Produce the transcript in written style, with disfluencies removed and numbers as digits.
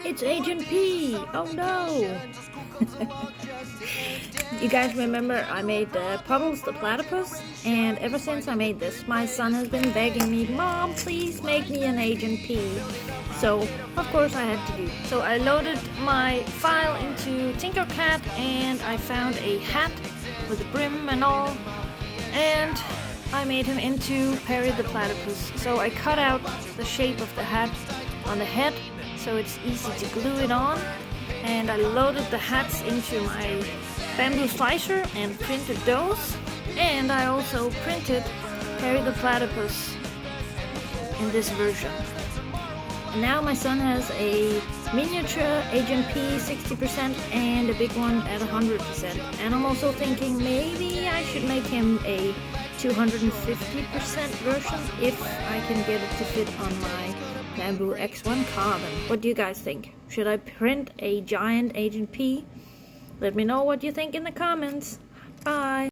It's Agent P! Oh no! You guys remember I made Puddles the Platypus? And ever since I made this, my son has been begging me, Mom, please make me an Agent P. So, of course I had to do. So I loaded my file into Tinkercad and I found a hat with a brim and all. And I made him into Perry the Platypus. So I cut out the shape of the hat on the head so it's easy to glue it on. And I loaded the hats into my bamboo slicer and printed those. And I also printed Perry the Platypus in this version. And now my son has a miniature Agent P 60% and a big one at 100%. And I'm also thinking maybe I should make him a 250% version if I can get it to fit on my Bamboo X1 carbon. What do you guys think? Should I print a giant Agent P? Let me know what you think in the comments. Bye!